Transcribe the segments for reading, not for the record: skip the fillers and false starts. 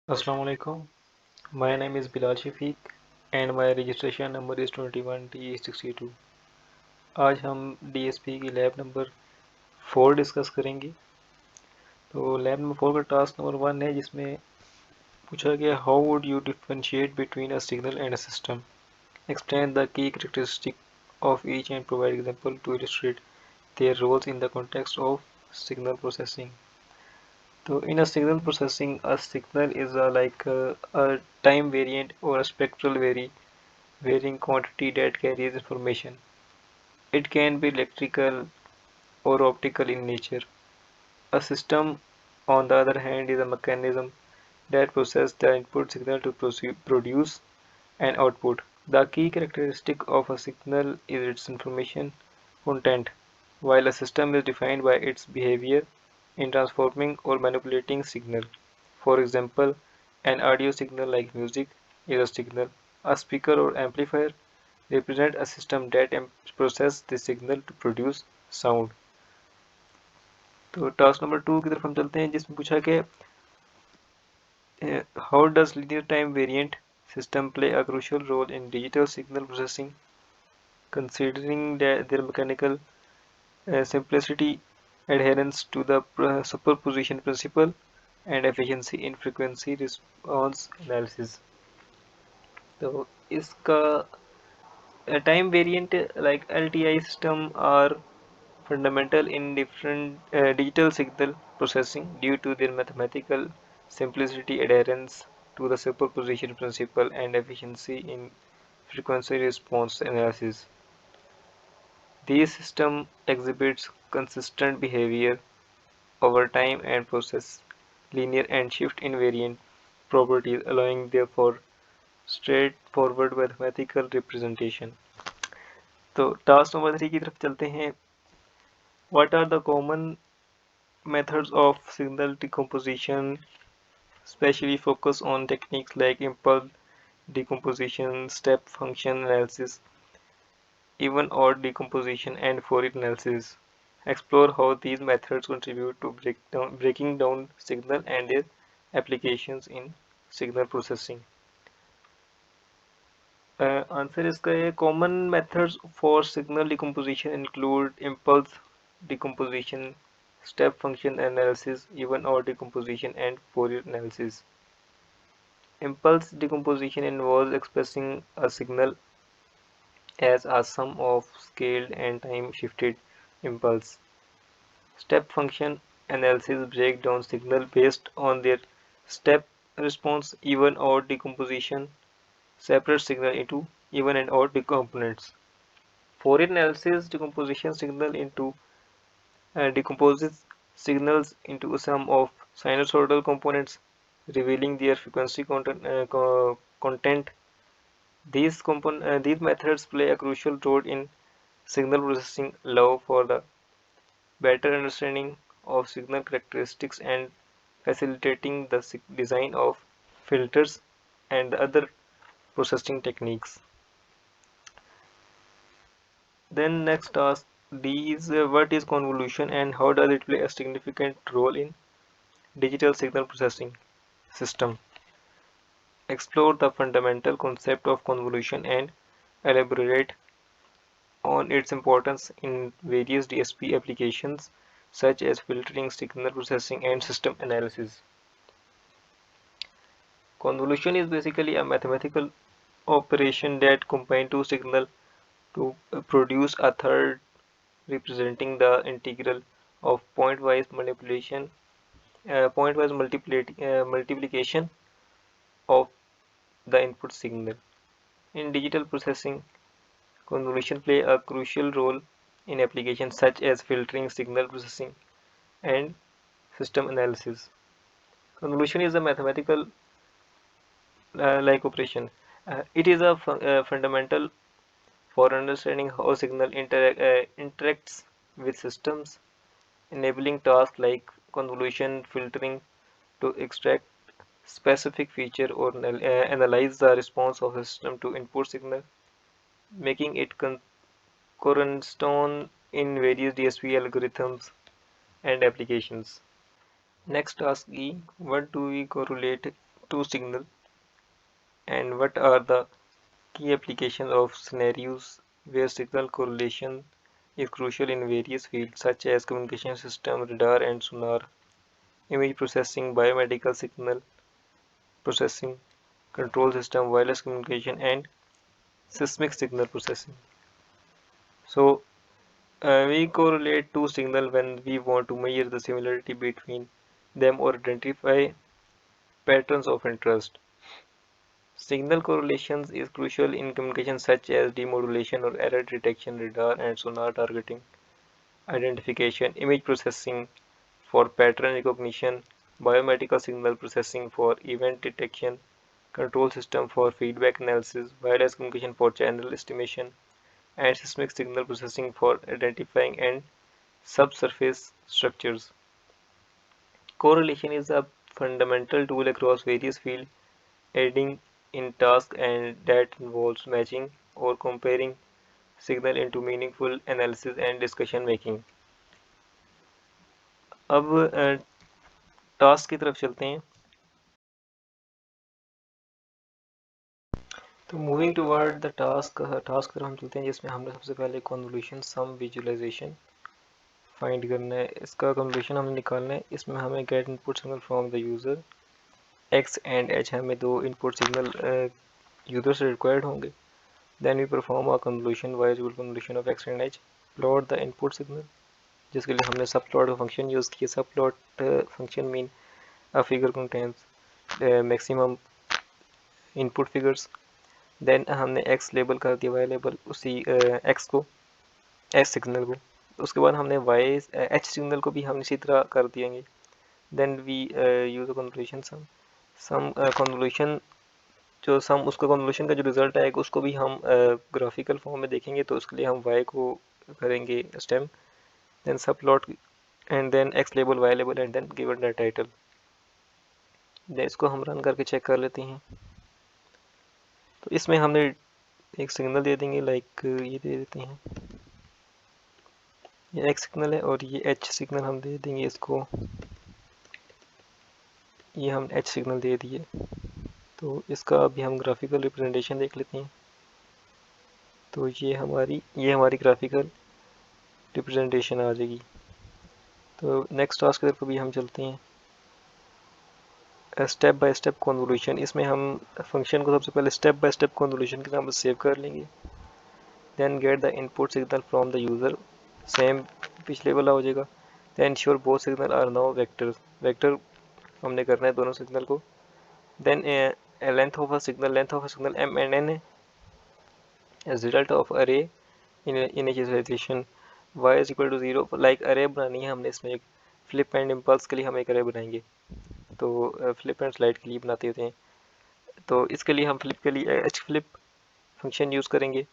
Assalamu alaikum. My name is Bilal Shafiq and my registration number is 21T62. आज हम DSP की lab number 4 discuss करेंगे। तो lab number 4 का task number 1 है जिसमें पूछा गया how would you differentiate between a signal and a system, explain the key characteristic of each and provide example to illustrate their roles in the context of signal processing. So in a signal processing, a signal is a time variant or a spectral varying quantity that carries information. It can be electrical or optical in nature. A system, on the other hand, is a mechanism that processes the input signal to produce an output. The key characteristic of a signal is its information content, while a system is defined by its behavior in transforming or manipulating signal. For example, an audio signal like music is a signal. A speaker or amplifier represent a system that process the signal to produce sound. तो task number 2 की तरफ हम चलते हैं जिसमें पूछा कि how does linear time variant system play a crucial role in digital signal processing, considering their mechanical simplicity, adherence to the superposition principle, and efficiency in frequency response analysis. तो इसका time variant like LTI system are fundamental in different digital signal processing due to their mathematical simplicity, adherence to the superposition principle, and efficiency in frequency response analysis. These systems exhibits consistent behavior over time and possess linear and shift invariant properties, allowing therefore straightforward mathematical representation. तो task number 3 की तरफ चलते हैं. What are the common methods of signal decomposition, especially focus on techniques like impulse decomposition, step function analysis, even odd decomposition, and Fourier analysis? Explore how these methods contribute to breaking down signal and their applications in signal processing. Answer इसका है common methods for signal decomposition include impulse decomposition, step function analysis, even odd decomposition, and Fourier analysis. Impulse decomposition involves expressing a signal as a sum of scaled and time-shifted impulse. Step function analysis breaks down signal based on their step response. Even odd decomposition separates signal into even and odd components. Fourier analysis decomposition signal into decomposes signals into a sum of sinusoidal components, revealing their frequency content. These methods play a crucial role in signal processing, allow for the better understanding of signal characteristics and facilitating the design of filters and other processing techniques. Then next task D is what is convolution and how does it play a significant role in digital signal processing system. Explore the fundamental concept of convolution and elaborate on its importance in various DSP applications such as filtering, signal processing, and system analysis. Convolution is basically a mathematical operation that combines two signals to produce a third representing the integral of pointwise multiplication of the input signal. In digital processing, convolution play a crucial role in applications such as filtering, signal processing, and system analysis. Convolution is a mathematical like operation. It is a fundamental for understanding how signal interacts with systems, enabling tasks like convolution filtering to extract specific feature or analyze the response of a system to input signal, making it cornerstone in various DSP algorithms and applications. Next task E, what do we correlate to signal, and what are the key applications of scenarios where signal correlation is crucial in various fields such as communication system, radar and sonar, image processing, biomedical signal processing, control system, wireless communication, and seismic signal processing. So, we correlate two signals when we want to measure the similarity between them or identify patterns of interest. Signal correlations is crucial in communication such as demodulation or error detection, radar and sonar targeting, identification, image processing for pattern recognition, biomedical signal processing for event detection, control system for feedback analysis, wireless communication for channel estimation, and seismic signal processing for identifying and subsurface structures. Correlation is a fundamental tool across various fields, aiding in tasks and that involves matching or comparing signal into meaningful analysis and discussion making. अब task की तरफ चलते हैं. तो moving toward the task task की तरफ हम चलते हैं जिसमें हमने सबसे पहले कन्वोल्यूशन सम विजुअलाइजेशन फाइंड करना है. इसका कन्वोल्यूशन हमें निकालना है. इसमें हमें get input signal from the user X and H, हमें दो इनपुट सिग्नल यूज़र से रिक्वायर्ड होंगे. Then we perform a convolution Y is equal to convolution of X and H, plot the input signal, जिसके लिए हमने subplot function use किया. Subplot function mean a figure contains maximum input figures. Then हमने X label कर दिया, Y label उसी X को, H signal को. उसके बाद हमने वाई एच सिग्नल को भी हम इसी तरह कर दिएंगे. Then we use convolution sum convolution जो सम उसका कन्वोल्यूशन का जो रिजल्ट आएगा उसको भी हम ग्राफिकल फॉर्म में देखेंगे. तो उसके लिए हम वाई को करेंगे stem, then subplot and then X label Y label and then given the title. Then इसको हम रन करके चेक कर लेते हैं. तो इसमें हमने एक सिग्नल दे देंगे, लाइक ये दे देते हैं, ये एक्स सिग्नल है और ये एच सिग्नल हम दे देंगे इसको. ये हम एच सिग्नल दे दिए. तो इसका अभी हम ग्राफिकल रिप्रेजेंटेशन देख लेते हैं. तो ये हमारी ग्राफिकल रिप्रेजेंटेशन आ जाएगी. तो नेक्स्ट टास्क की तरफ भी हम चलते हैं. स्टेप बाय स्टेप कन्वोल्यूशन, इसमें हम फंक्शन को सबसे पहले स्टेप बाय स्टेप कन्वोल्यूशन के नाम से सेव कर लेंगे. Then get the input signal from the user, same पिछले वाला हो जाएगा. Then sure both signal are now vector हमने करना है दोनों सिग्नल को. Then length of a signal m and n है. As result of array initialization y is equal to 0, like array बनानी है हमने. इसमें एक फ्लिप एंड इम्पल्स के लिए हम एक अरे बनाएंगे. तो फ्लिप एंड स्लाइड के लिए बनाते होते हैं. तो इसके लिए हम फ्लिप के लिए एच फ्लिप फंक्शन यूज़ करेंगे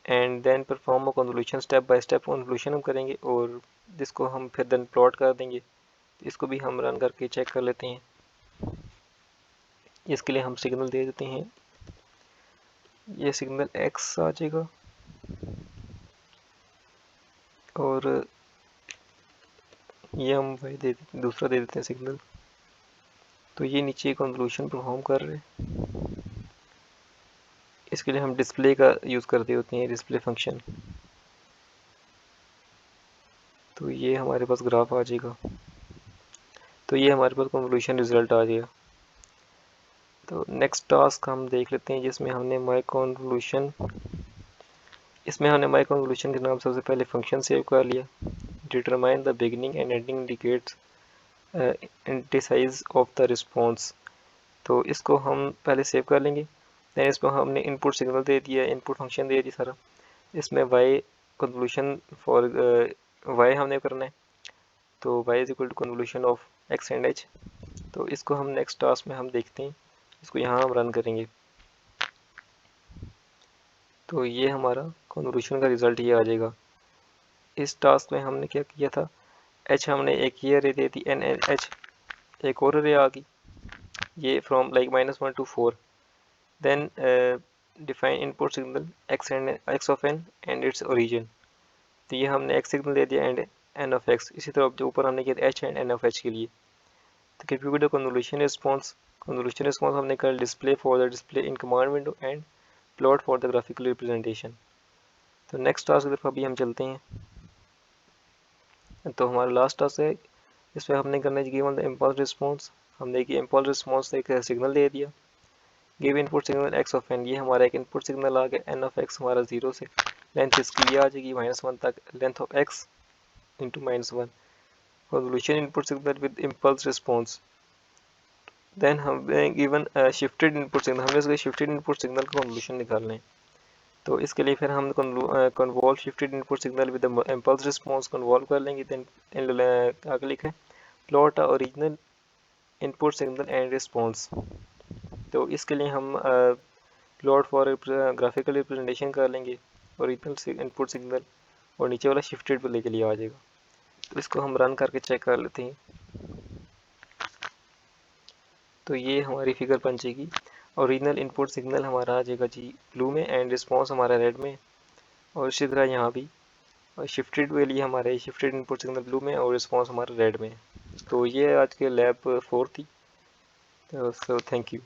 and then perform a convolution, step by step convolution हम करेंगे और जिसको हम फिर देन प्लॉट कर देंगे. इसको भी हम रन करके चेक कर लेते हैं. इसके लिए हम सिग्नल दे देते हैं, ये सिग्नल x आ जाएगा और ये हम दूसरा दे देते हैं सिग्नल. तो ये नीचे कन्वोल्यूशन परफॉर्म कर रहे हैं. इसके लिए हम डिस्प्ले का यूज़ करते होते हैं, डिस्प्ले फंक्शन. तो ये हमारे पास ग्राफ आ जाएगा. तो ये हमारे पास कन्वोल्यूशन रिजल्ट आ गया. तो नेक्स्ट टास्क हम देख लेते हैं जिसमें हमने माई कन्वोल्यूशन के नाम सबसे पहले फंक्शन सेव कर लिया. Determine the beginning and ending indicates indices of the response. तो इसको हम पहले सेव कर लेंगे. दैन इसमें हमने इनपुट सिग्नल दे दिया, इनपुट फंक्शन दे दिया सारा. इसमें वाई कन्वोल्यूशन फॉर वाई हमने करना है. तो y is equal to convolution of x and h. तो इसको हम नेक्स्ट टास्क में हम देखते हैं. इसको यहाँ हम रन करेंगे. तो ये हमारा कन्वोल्यूशन का रिजल्ट ये आ जाएगा. इस टास्क में हमने क्या किया था, h हमने एक ये अरे दे दी n h, एक और अरे आ गई ये from like -1 to 4. Then define input signal x of n and its origin. तो ये हमने x सिग्नल दे दिया एंड n ऑफ x. इसी तरह जो ऊपर हमने किया h and n of h के लिए. तो compute the convolution response convolution response हमने कर display for the display in command window and plot for the graphical representation. तो नेक्स्ट टास्क की तरफ अभी हम चलते हैं। तो हमारा लास्ट टास्क है, इसमें हमने करना है गिवन द इम्पल्स रिस्पॉन्स। हमने कि इम्पल्स रिस्पॉन्स एक सिग्नल दे दिया, give input signal X of N, ये हमारा एक इनपुट सिग्नल आ गया, एन ऑफ एक्स हमारा 0 से लेंथ इसकी ये आ जाएगी -1 तक, length of X into -1, convolution input signal with impulse response. Then हमें गिवन शिफ्टेड इनपुट सिग्नल, हमने इसके शिफ्टेड इनपुट सिग्नल का कन्वोल्यूशन निकालना है। तो इसके लिए फिर हम convolve shifted input signal with impulse response convolve कर लेंगे। देन आगे लिखें plot original input signal and response. तो इसके लिए हम प्लॉट फॉर ग्राफिकल रिप्रेजेंटेशन कर लेंगे ओरिजिनल इनपुट सिग्नल, और नीचे वाला शिफ्टेड पे लेके लिया आ जाएगा। तो इसको हम रन करके चेक कर लेते हैं। तो ये हमारी फिगर बन जाएगी, ओरिजिनल इनपुट सिग्नल हमारा आ जाएगा जी ब्लू में एंड रिस्पॉन्स हमारा रेड में, और इसी तरह यहाँ भी और शिफ्टेड के लिए हमारे शिफ्टेड इनपुट सिग्नल ब्लू में और रिस्पॉन्स हमारा रेड में। तो ये आज के लैब 4 थी। तो थैंक यू।